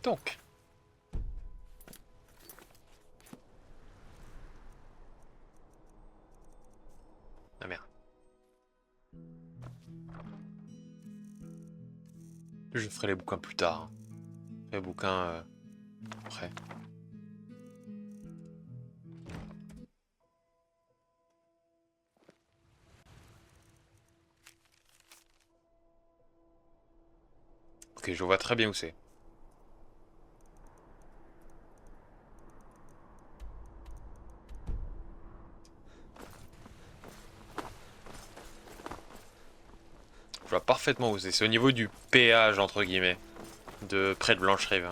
Donc. Ah merde. Je ferai les bouquins plus tard. Hein. Les bouquins après. Ok, je vois très bien où c'est. Je vois parfaitement où c'est. C'est au niveau du péage, entre guillemets. De près de Blancherive.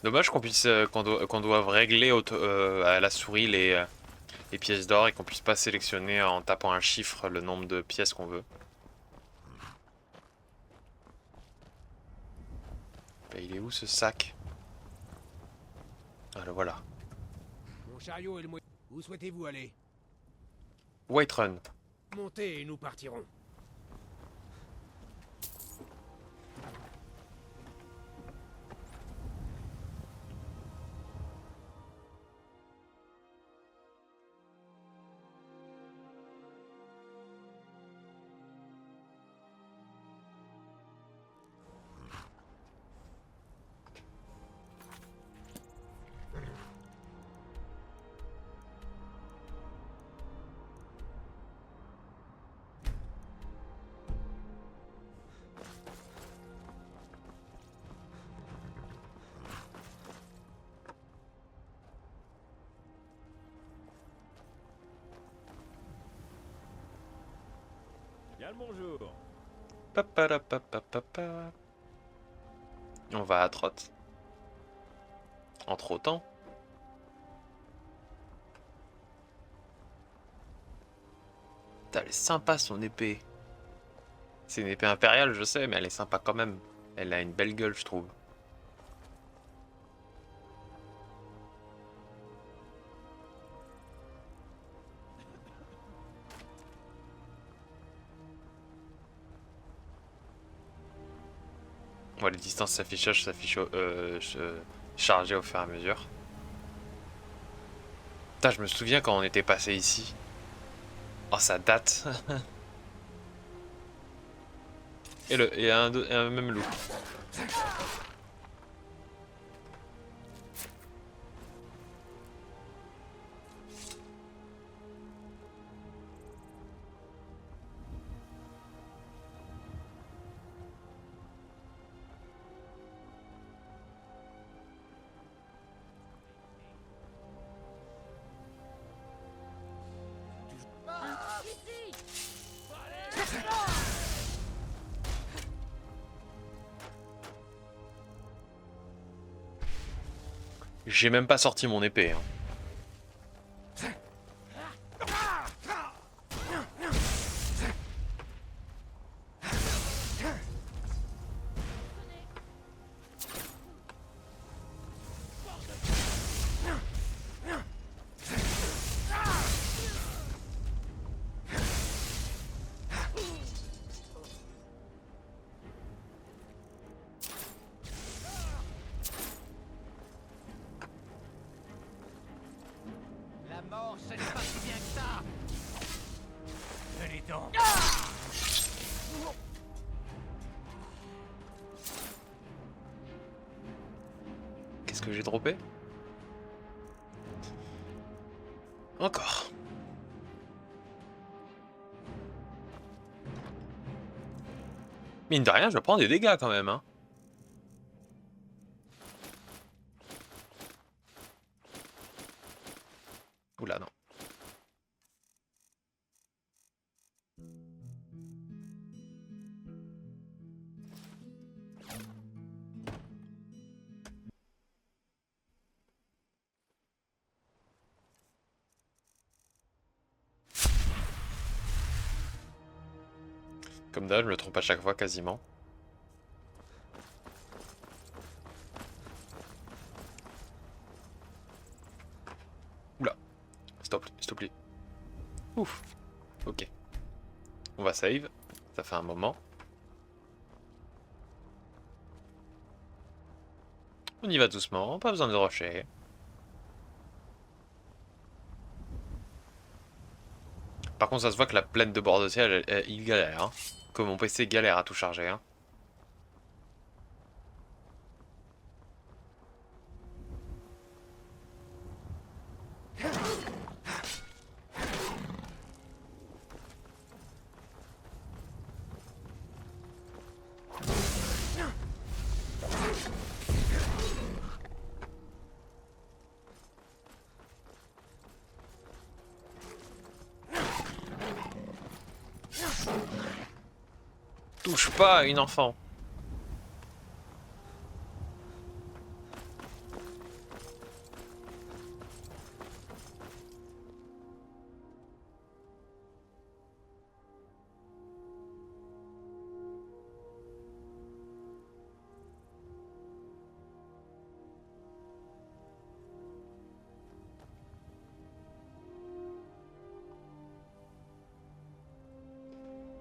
Dommage qu'on puisse qu'on doive régler à la souris les pièces d'or et qu'on puisse pas sélectionner en tapant un chiffre le nombre de pièces qu'on veut. Bah, il est où ce sac? Ah le voilà. Mon chariot et le moyen. Où souhaitez-vous aller? Whiterun. Montez et nous partirons. Bien le bonjour. Paparapapapapa. On va à trotte. Entre autant. Putain, elle est sympa son épée. C'est une épée impériale, je sais, mais elle est sympa quand même. Elle a une belle gueule, je trouve. Bon, les distances d'affichage s'affichent chargées au fur et à mesure. Putain, je me souviens quand on était passé ici. Oh, ça date. Et un même loup. J'ai même pas sorti mon épée. Hein. que j'ai droppé. Encore. Mine de rien, je prends des dégâts quand même, hein. Oula, non. Comme d'hab, je me trompe à chaque fois quasiment. Oula. Stop, s'il te plaît. Ouf. Ok. On va save. Ça fait un moment. On y va doucement, pas besoin de rusher. Par contre, ça se voit que la plaine de bord de ciel, il galère. Hein. Que mon PC galère à tout charger. Hein. Touche pas à une enfant.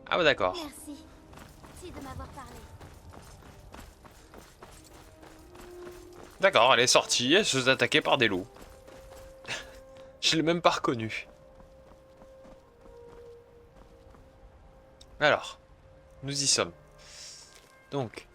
Ah bah d'accord. Merci. Merci de m'avoir parlé. D'accord, elle est sortie, elle se fait attaquer par des loups. Je l'ai même pas reconnu. Alors, nous y sommes. Donc.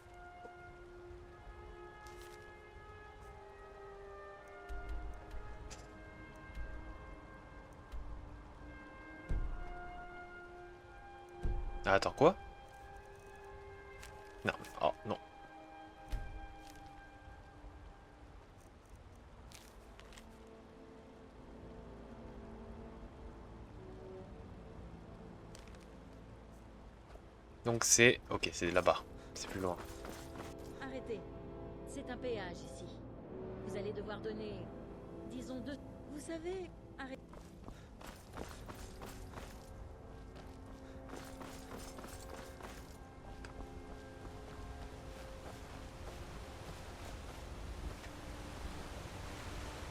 Ah, attends, quoi? Non, oh, non. Donc c'est... Ok, c'est là-bas. C'est plus loin. Arrêtez. C'est un péage ici. Vous allez devoir donner, disons deux. Vous savez, arrêtez.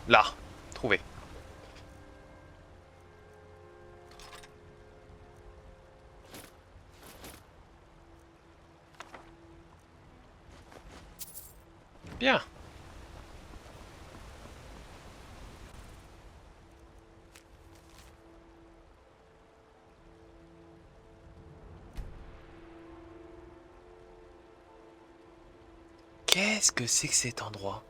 Là, trouvé. Bien. Qu'est-ce que c'est que cet endroit?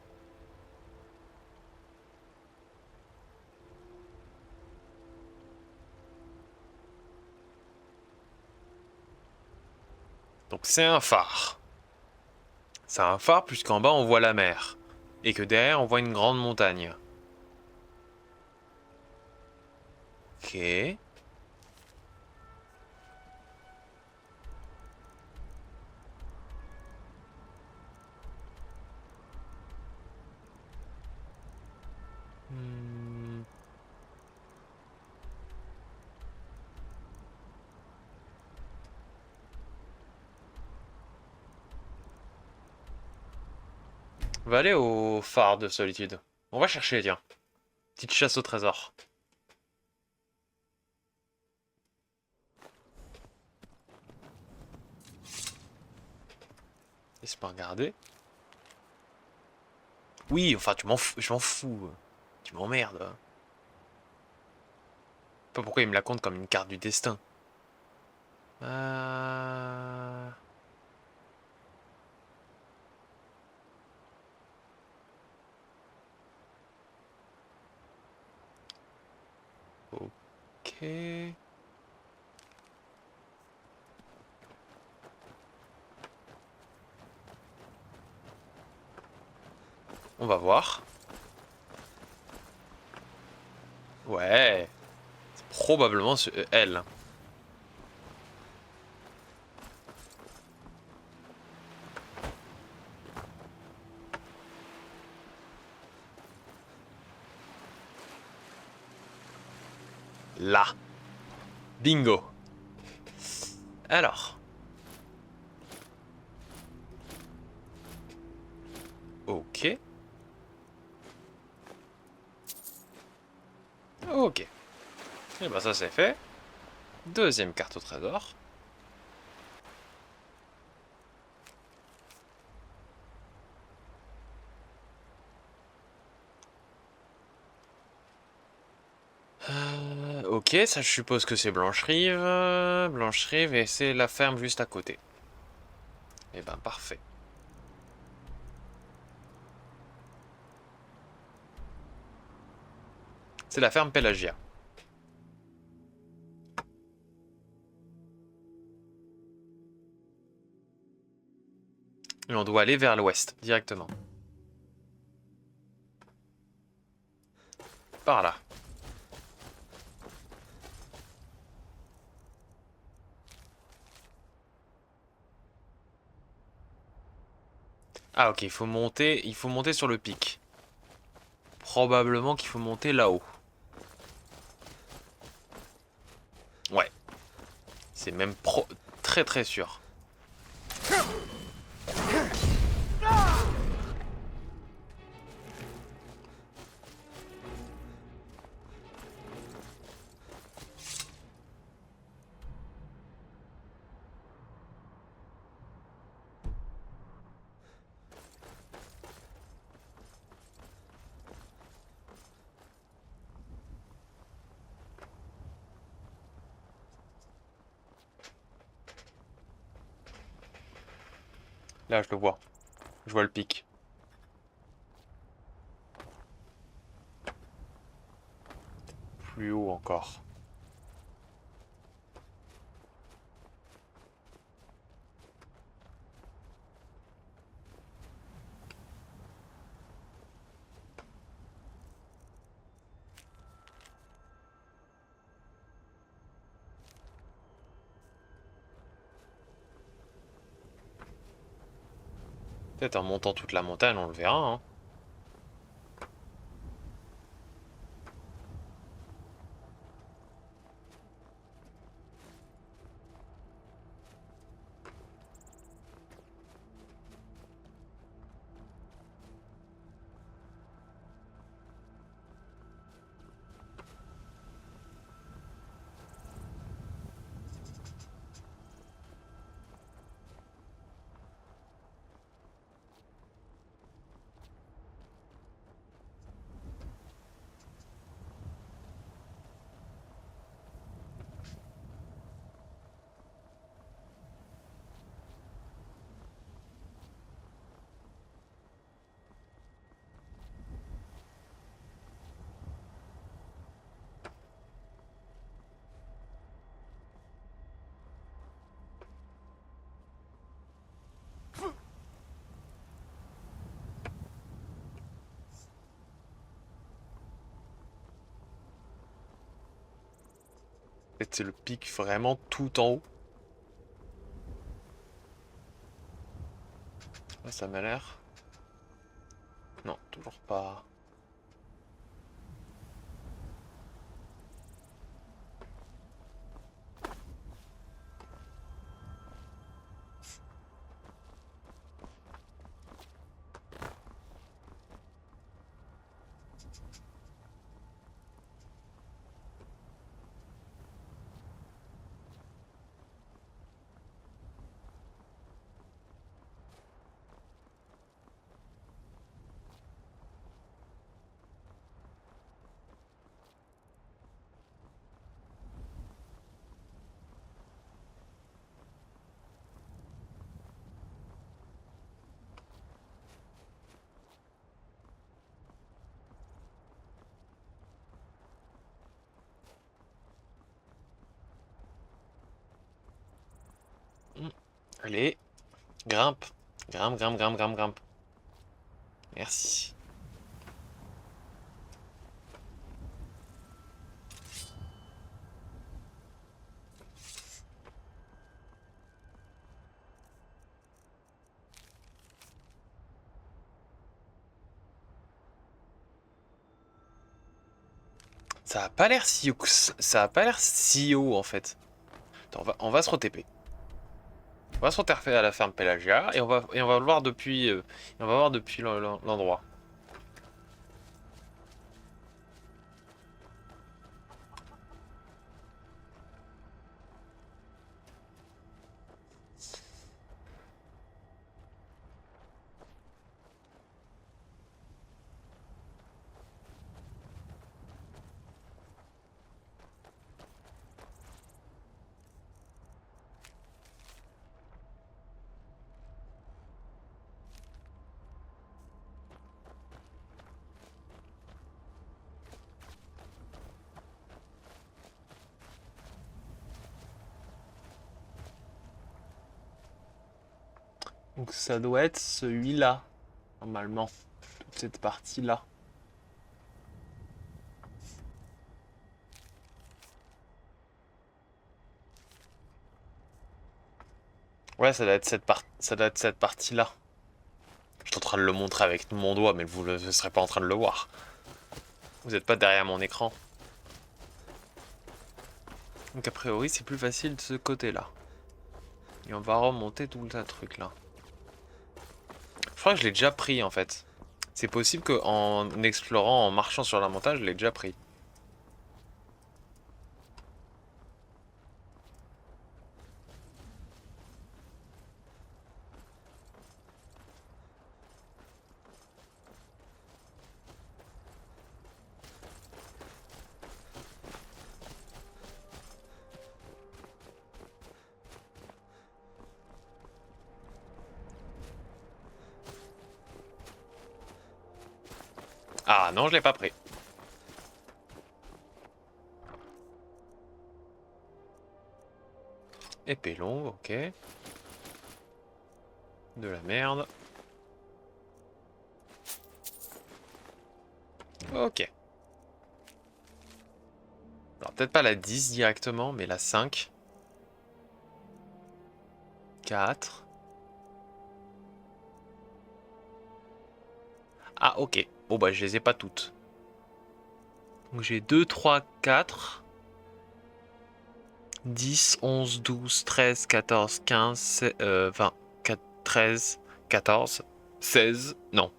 Donc c'est un phare. C'est un phare puisqu'en bas on voit la mer. Et que derrière on voit une grande montagne. Ok. Hmm. On va aller au phare de solitude. On va chercher, tiens. Petite chasse au trésor. Laisse-moi regarder. Oui, enfin, tu m'en fous, je m'en fous. Tu m'emmerdes. Pas pourquoi il me la compte comme une carte du destin. Euh... Ok. On va voir. Ouais. C'est probablement elle. Là. Bingo. Alors. Ok. Ok. Et ben ça c'est fait. Deuxième carte au trésor. Ok, ça je suppose que c'est Blancherive. Blancherive et c'est la ferme juste à côté. Et ben parfait. C'est la ferme Pelagia. Et on doit aller vers l'ouest, directement. Par là. Ah ok, il faut monter sur le pic. Probablement qu'il faut monter là-haut. Ouais. C'est même très très sûr. Là, je le vois. Je vois le pic. Plus haut encore. Peut-être en montant toute la montagne, on le verra, hein. Peut-être c'est le pic vraiment tout en haut. Là, ça m'a l'air. Non, toujours pas. Allez, grimpe. Grimpe, grimpe, grimpe, grimpe, grimpe. Merci. Ça a pas l'air si haut, ça a pas l'air si haut en fait. Attends, on va se re-TP. On va se re-TP à la ferme Pelagia et on va voir depuis, l'endroit. Donc ça doit être celui-là, normalement. Toute cette partie-là. Ouais, ça doit être cette partie-là. Je suis en train de le montrer avec mon doigt, mais vous ne serez pas en train de le voir. Vous n'êtes pas derrière mon écran. Donc a priori, c'est plus facile de ce côté-là. Et on va remonter tout le truc là. Je crois que je l'ai déjà pris en fait. C'est possible qu'en explorant, en marchant sur la montagne, je l'ai déjà pris. Ah non, je l'ai pas pris. Épée longue, ok. De la merde. Ok. Alors peut-être pas la 10 directement, mais la 5. 4. Ah ok. Bon bah je les ai pas toutes. Donc j'ai 2, 3, 4. 10, 11, 12, 13, 14, 15, 20, 13, 14, 16, non,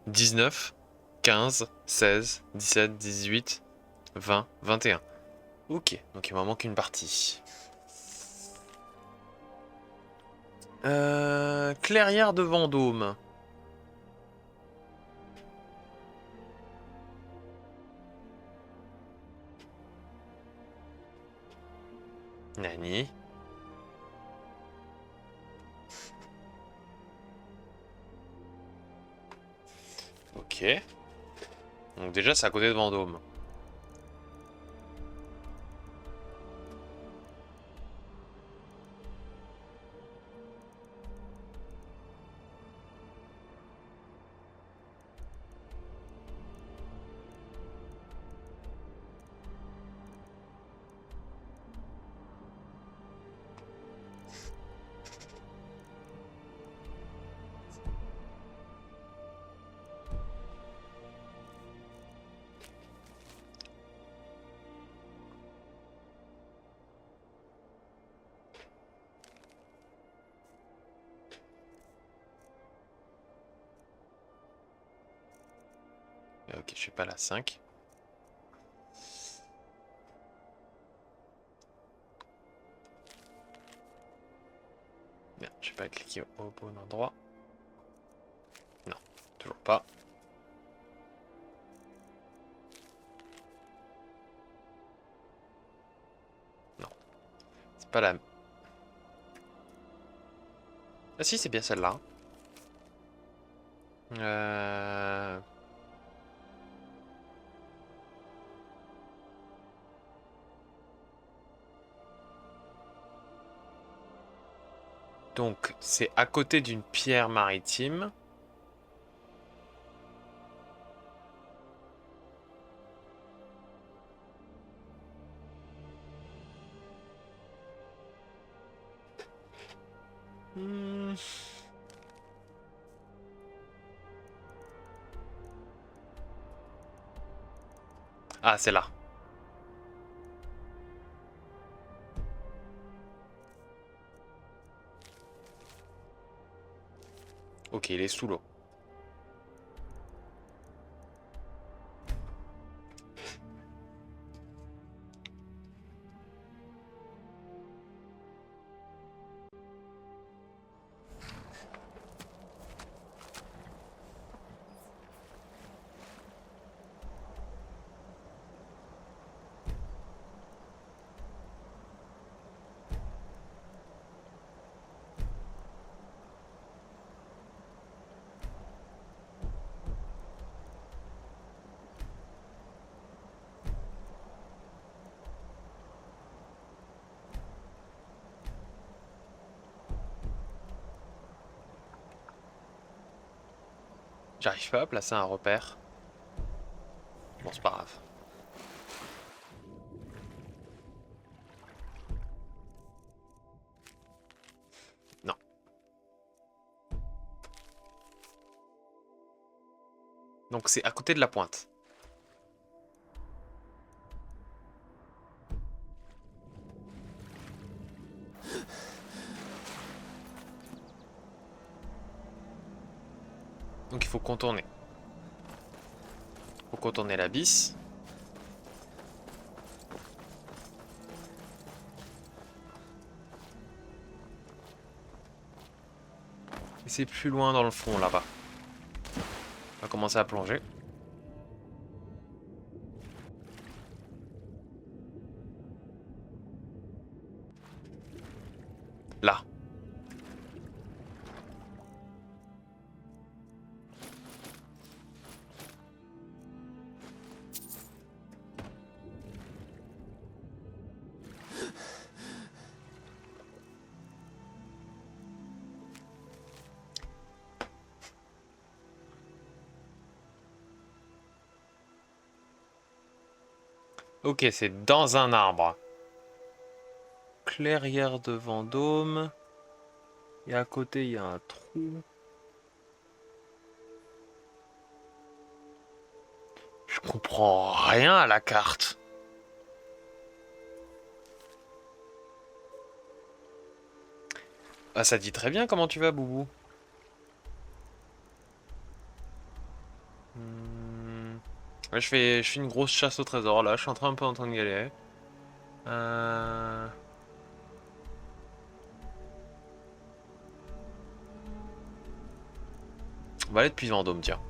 19, 15, 16, 17, 18, 20, 21. Ok, donc il m'en manque une partie. Clairière de Vendôme. Nani. Ok. Donc déjà c'est à côté de Vendôme. Ok, je suis pas la 5. Merde, j'ai pas cliqué au bon endroit. Non, toujours pas. Non, c'est pas la... Ah si, c'est bien celle-là. Euh... Donc, c'est à côté d'une pierre maritime. Hmm. Ah, c'est là. Ok, il est sous l'eau. J'arrive pas à placer un repère. Bon, c'est pas grave. Non. Donc c'est à côté de la pointe. Donc il faut contourner. Faut contourner l'abysse. Et c'est plus loin dans le fond là-bas. On va commencer à plonger. Là. Ok, c'est dans un arbre. Clairière de Vendôme. Et à côté, il y a un trou. Je comprends rien à la carte. Ah, ça dit très bien comment tu vas, Boubou. Ouais, je fais une grosse chasse au trésor là, je suis un peu en train de galérer. On va aller depuis Vendôme, tiens.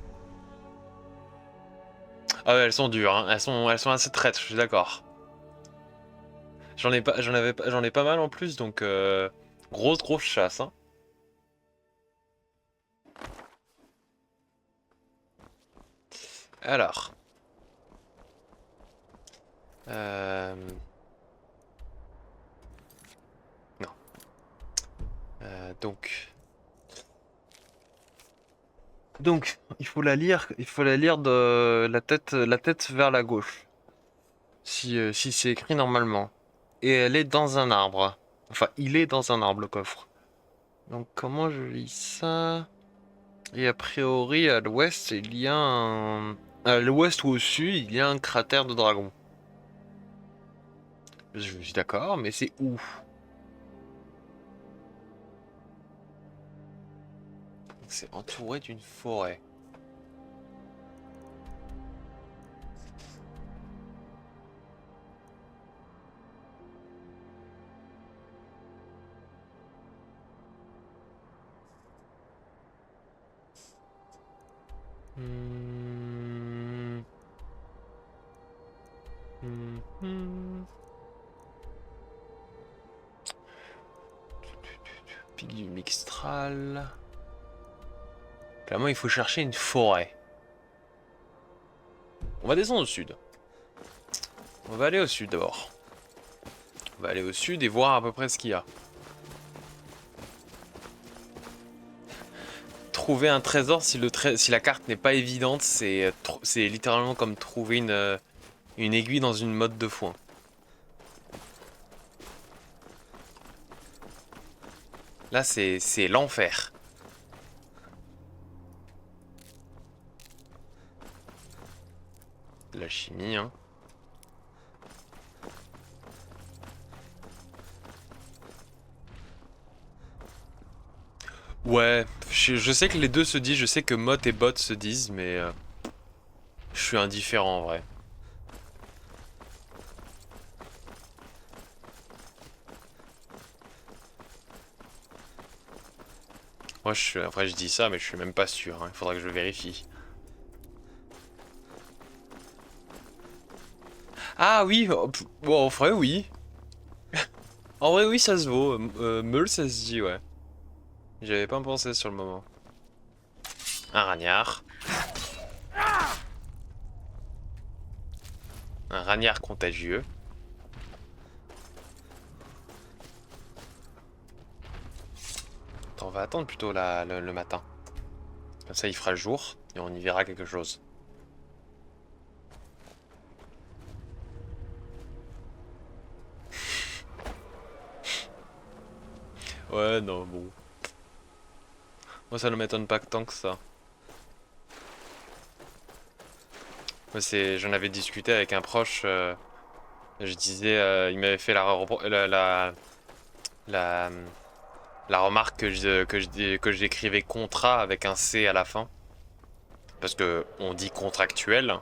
Ah ouais, elles sont dures, hein. Elles sont assez traîtres, je suis d'accord. J'en ai pas mal en plus, donc grosse chasse, hein. Alors. Non. Donc, il faut la lire de la tête vers la gauche. Si c'est écrit normalement. Et elle est dans un arbre. Enfin, il est dans un arbre, le coffre. Donc, comment je lis ça? Et a priori, à l'ouest, il y a un... À l'ouest ou au sud, il y a un cratère de dragon. Je suis d'accord, mais c'est où? C'est entouré d'une forêt. Hmm. Hmm. Pic du Mixtral. Clairement, il faut chercher une forêt. On va descendre au sud. On va aller au sud d'abord. On va aller au sud et voir à peu près ce qu'il y a. trouver un trésor si, si la carte n'est pas évidente, c'est littéralement comme trouver une aiguille dans une motte de foin. Là, c'est l'enfer. La chimie, hein. Ouais, je sais que les deux se disent, je sais que Mot et Bot se disent, mais je suis indifférent en vrai. Moi, après je dis ça, mais je suis même pas sûr, hein. Il faudra que je vérifie. Ah oui, bon, en vrai oui. En vrai oui, ça se vaut. Meul, ça se dit, ouais. J'avais pas pensé sur le moment. Un ragnard. Un ragnard contagieux. Attends, on va attendre plutôt le matin. Comme ça, il fera le jour et on y verra quelque chose. Ouais, non, bon. Moi, ça ne m'étonne pas tant que ça. Moi, j'en avais discuté avec un proche. Je disais, il m'avait fait la remarque que j'écrivais contrat avec un C à la fin. Parce que on dit contractuel.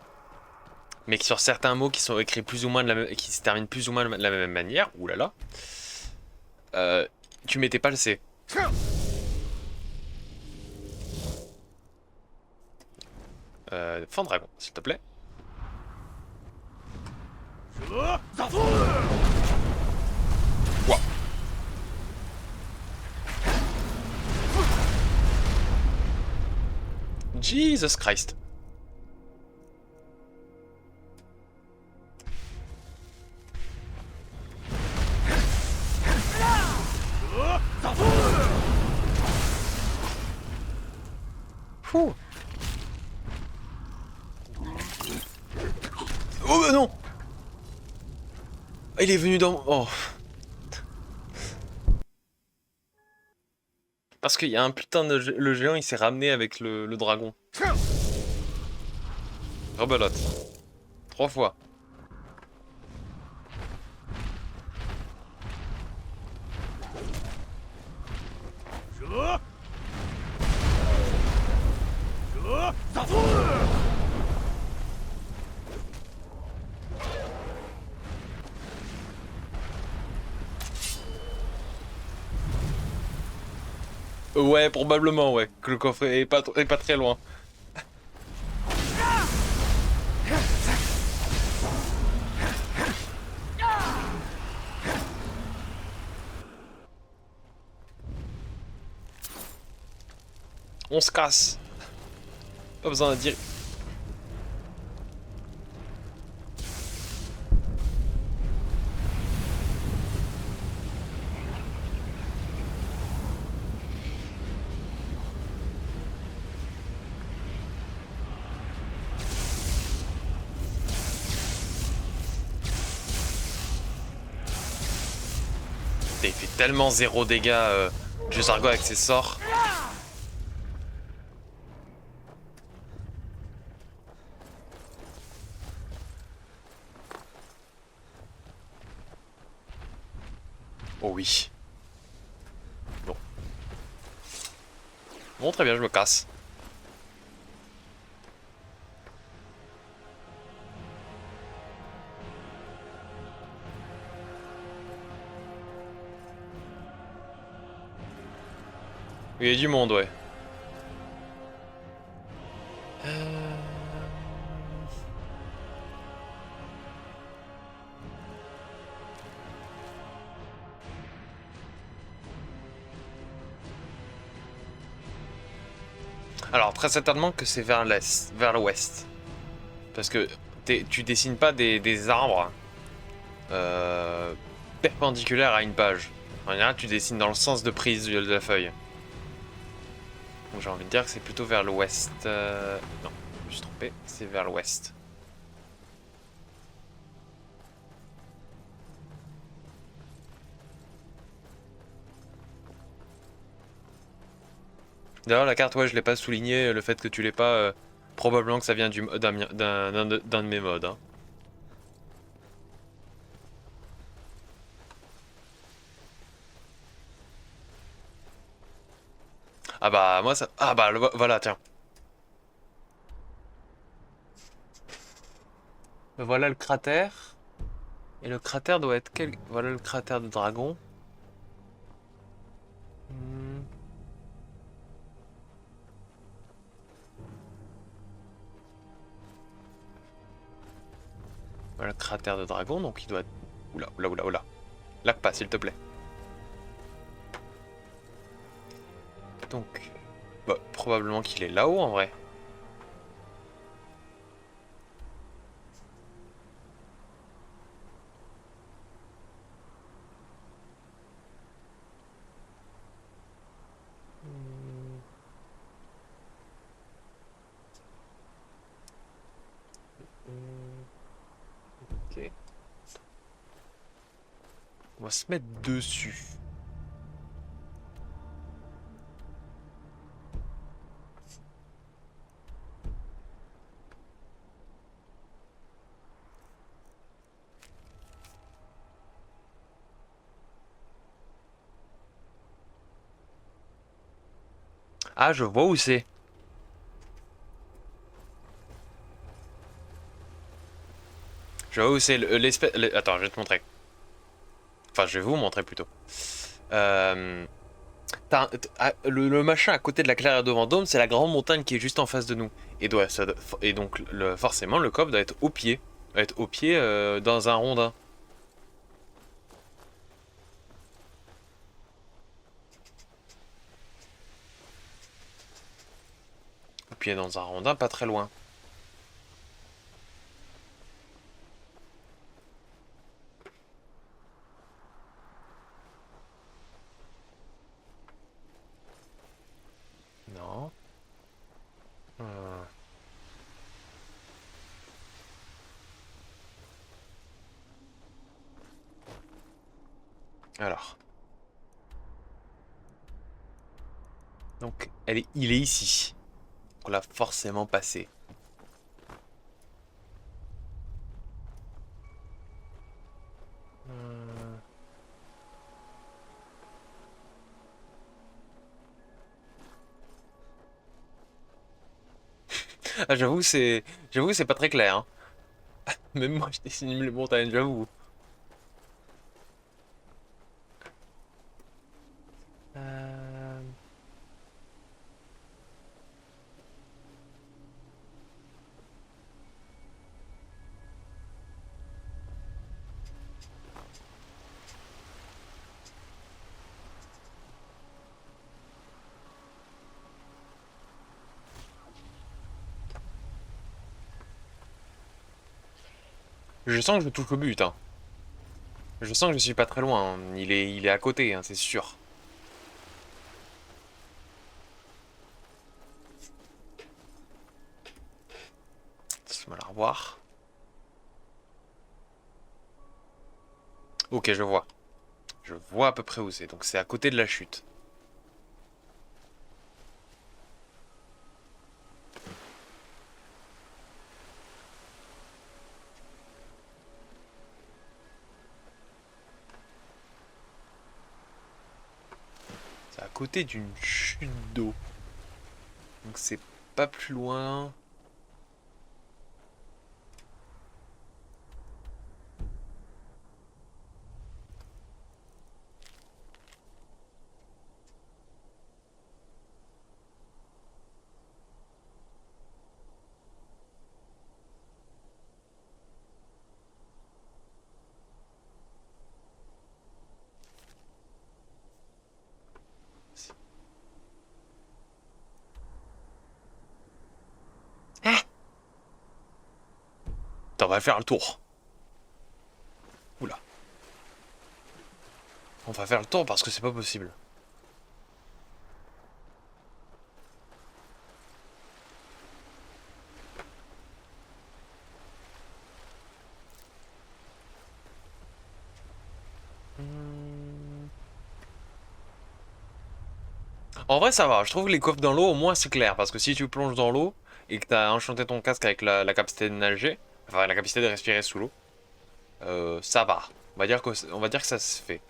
Mais que sur certains mots qui sont écrits plus ou moins qui se terminent plus ou moins de la même manière. Oulala. Tu mettais pas le C. Fandragon, s'il te plaît. Wow. Jesus Christ. Fou. Oh bah non. Il est venu dans... Oh. Parce qu'il y a un putain de... Le géant, il s'est ramené avec le dragon. Rebelote. 3 fois. Ouais, probablement, ouais. Que le coffret est pas très loin. On se casse. Pas besoin de dire... Il fait tellement 0 dégâts, Jezargo avec ses sorts. Oh oui. Bon. Bon, très bien, je me casse. Il y a du monde, ouais. Alors, très certainement que c'est vers l'est, vers l'ouest. Parce que tu dessines pas des arbres perpendiculaires à une page. En général, tu dessines dans le sens de prise de la feuille. Donc j'ai envie de dire que c'est plutôt vers l'ouest. Non, je me suis trompé, c'est vers l'ouest. D'ailleurs la carte, ouais, je l'ai pas souligné, le fait que tu l'aies pas, probablement que ça vient d'un de mes modes. Hein. Ah bah moi ça... Ah bah voilà, tiens. Voilà le cratère. Et le cratère doit être quel... Voilà le cratère de dragon. Hmm. Voilà le cratère de dragon, donc il doit être... Oula, oula, oula, oula. Lag pas, s'il te plaît. Donc... Bah, probablement qu'il est là-haut, en vrai. Ok. On va se mettre dessus. Ah, je vois où c'est. Je vois où c'est l'espèce... Attends, je vais te montrer. Enfin, je vais vous montrer plutôt. Euh... le machin à côté de la clairière de Vendôme, c'est la grande montagne qui est juste en face de nous. Et donc, forcément, le coffre doit être au pied. Doit être au pied dans un rondin. Au pied dans un rondin, pas très loin. Non. Euh, Alors. Donc, il est ici. On l'a forcément passé. Euh, Ah, j'avoue que c'est pas très clair. Hein. Même moi, je dessine les montagnes, j'avoue. Euh, Je sens que je touche au but. Hein. Je sens que je suis pas très loin. Hein. Il est à côté, hein, c'est sûr. Laisse-moi la revoir. Ok, je vois. Je vois à peu près où c'est. Donc c'est à côté de la chute. C'est à côté d'une chute d'eau. Donc c'est pas plus loin. Attends, on va faire le tour. Oula. On va faire le tour parce que c'est pas possible. En vrai, ça va. Je trouve que les coffres dans l'eau, au moins, c'est clair. Parce que si tu plonges dans l'eau et que t'as enchanté ton casque avec la capacité de nager, enfin la capacité de respirer sous l'eau, ça va. On va dire que ça se fait.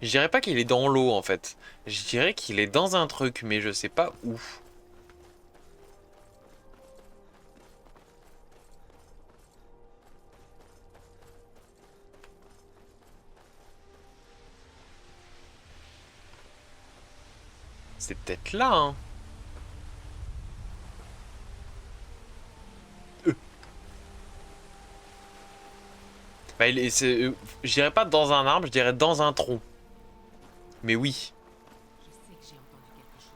Je dirais pas qu'il est dans l'eau en fait. Je dirais qu'il est dans un truc, mais je sais pas où. C'est peut-être là, hein. Bah, je dirais pas dans un arbre, je dirais dans un tronc. Mais oui. Je sais que j'ai entendu quelque chose.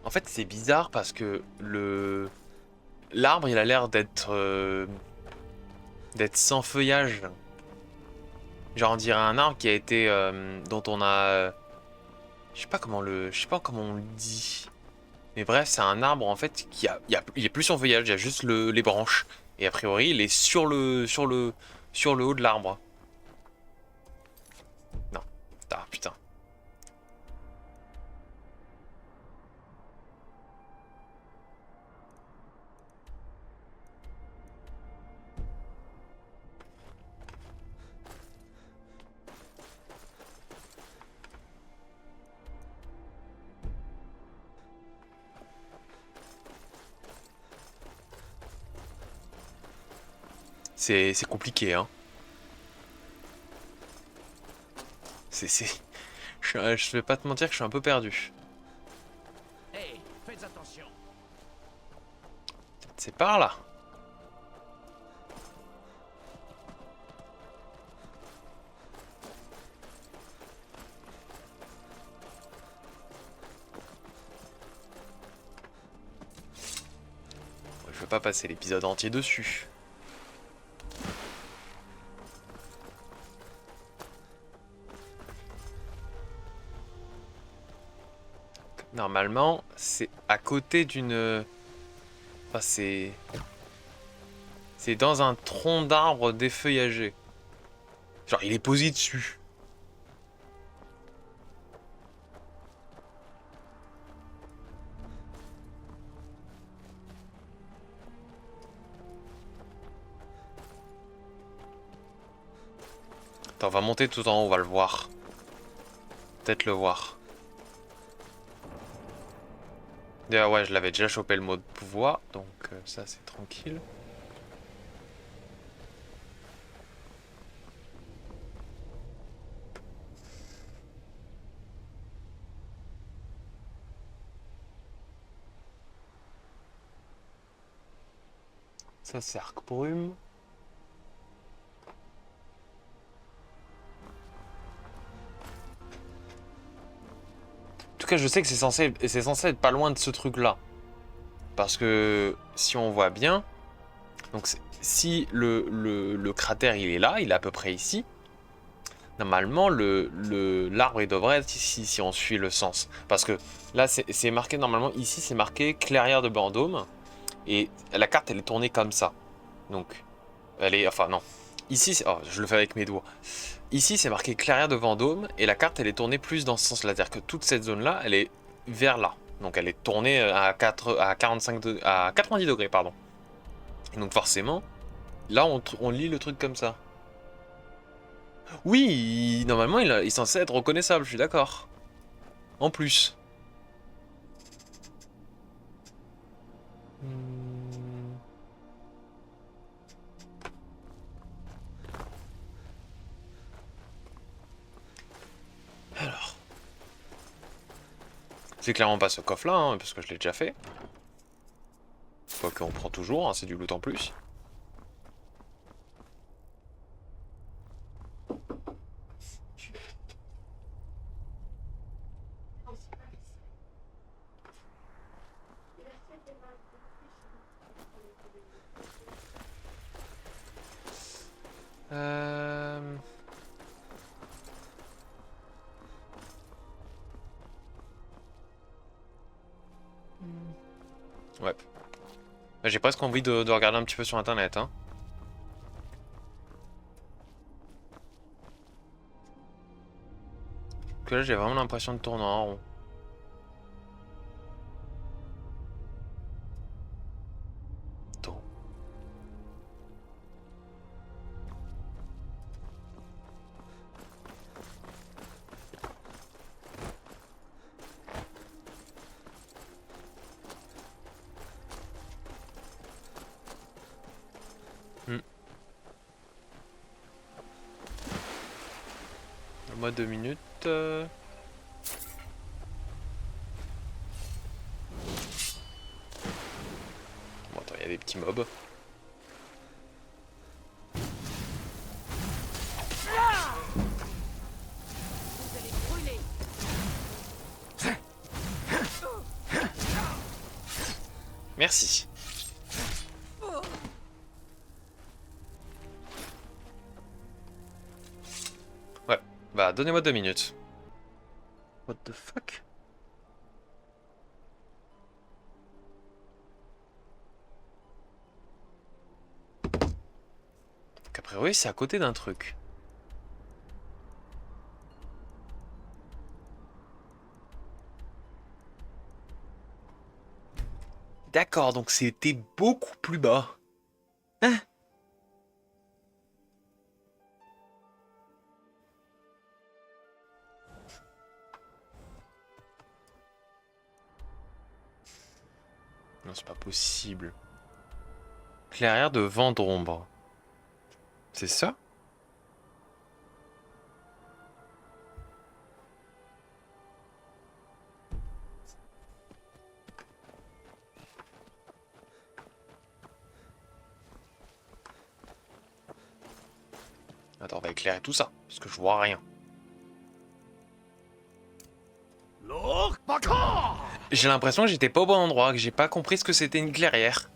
En fait, c'est bizarre parce que l'arbre, il a l'air d'être sans feuillage. Genre, on dirait un arbre qui a été dont on a je sais pas comment on le dit. Mais bref, c'est un arbre en fait il y a plus son feuillage, il y a juste les branches. Et a priori, il est sur le haut de l'arbre. Non. Ah putain. C'est compliqué, hein. C'est... Je vais pas te mentir que je suis un peu perdu. Hey, faites attention. C'est par là. Je vais pas passer l'épisode entier dessus. Normalement, c'est à côté d'une... Enfin, c'est dans un tronc d'arbre défeuillagé. Genre, il est posé dessus. Attends, on va monter tout en haut, on va le voir. Peut-être le voir. D'ailleurs, ouais, je l'avais déjà chopé le mot de pouvoir, donc ça c'est tranquille. Ça c'est Arc-Brume. En tout cas, je sais que c'est censé être pas loin de ce truc-là. Parce que si on voit bien, donc si le cratère il est là, il est à peu près ici. Normalement, l'arbre il devrait être ici si on suit le sens. Parce que là, c'est marqué normalement ici, c'est marqué clairière de Vendôme. Et la carte elle est tournée comme ça. Donc, elle est, enfin non. Ici, oh, je le fais avec mes doigts. Ici, c'est marqué clairière de Vendôme et la carte elle est tournée plus dans ce sens-là. C'est-à-dire que toute cette zone-là, elle est vers là. Donc elle est tournée à 90 degrés, pardon. Et donc forcément, là on lit le truc comme ça. Oui, normalement il est censé être reconnaissable, je suis d'accord. En plus. Hmm. Alors. C'est clairement pas ce coffre-là, hein, parce que je l'ai déjà fait. Quoi qu'on prend toujours, hein, c'est du loot en plus. Euh... Ouais. J'ai presque envie de regarder un petit peu sur internet, hein. Que là j'ai vraiment l'impression de tourner en rond. Donc. Moi 2 minutes. Bon attends, il y a des petits mobs. Vous allez brûler. Merci. Ouais, bah donnez-moi 2 minutes. What the fuck? Donc a priori c'est à côté d'un truc. D'accord, donc c'était beaucoup plus bas. Hein? Non, c'est pas possible. Clairière de Vendrombre. C'est ça? Attends, on va éclairer tout ça, parce que je vois rien. J'ai l'impression que j'étais pas au bon endroit, que j'ai pas compris ce que c'était une clairière.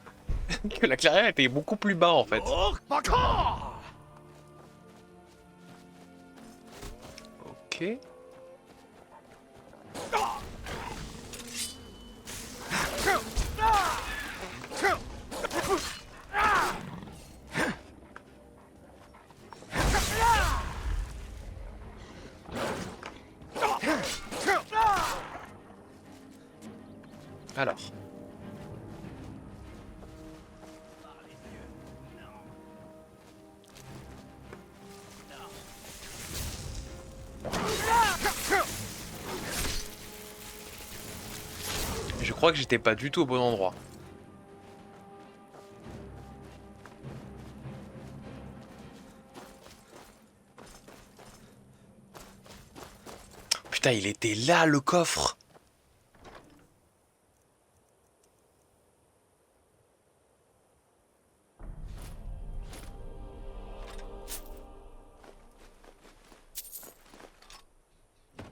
Que la clairière était beaucoup plus bas en fait. Ok. Alors. Je crois que j'étais pas du tout au bon endroit. Putain, il était là le coffre.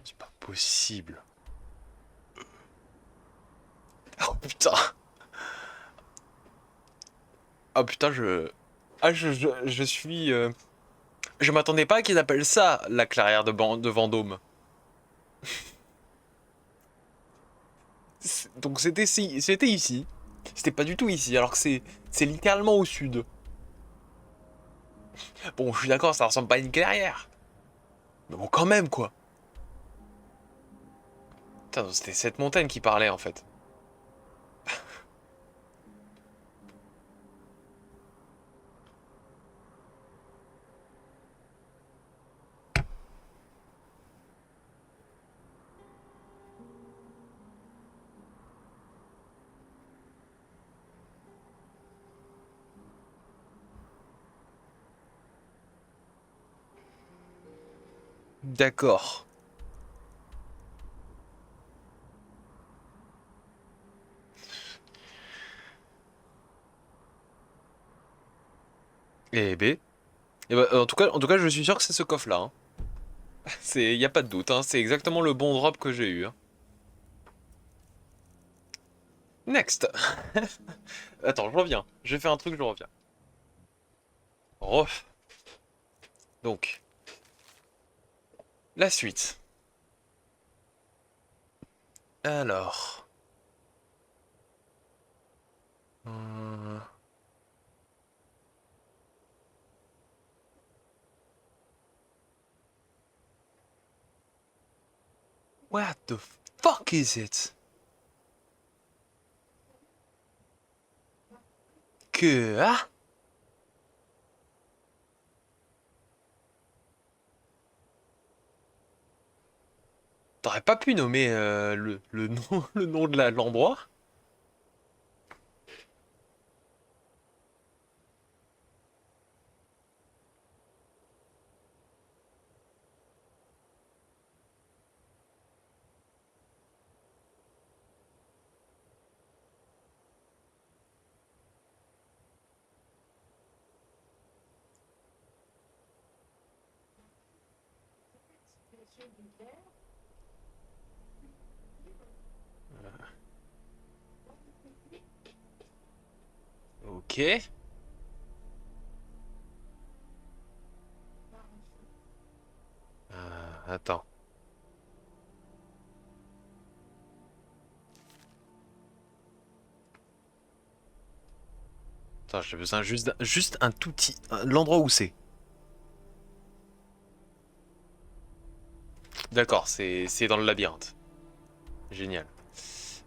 C'est pas possible. Oh putain. Oh putain, je suis... Je m'attendais pas qu'ils appellent ça la clairière de Vendôme. Donc c'était ici. C'était pas du tout ici, alors que c'est littéralement au sud. Bon, je suis d'accord, ça ressemble pas à une clairière. Mais bon, quand même, quoi. Putain, donc c'était cette montagne qui parlait, en fait. D'accord. Eh ben. Eh ben, en tout cas, je suis sûr que c'est ce coffre-là, hein. Y a pas de doute, hein. C'est exactement le bon drop que j'ai eu, hein. Next. Attends, je reviens. Je vais faire un truc, je reviens. Ref. Donc, la suite. Alors. Euh, What the fuck is it? Que... Ah? T'aurais pas pu nommer le nom, le nom de l'endroit? Ok. Attends. Attends, j'ai besoin juste un tout petit... L'endroit où c'est. D'accord, c'est dans le labyrinthe. Génial.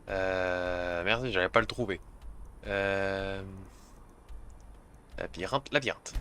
Merde, j'arrive pas à le trouver. Labyrinthe, labyrinthe.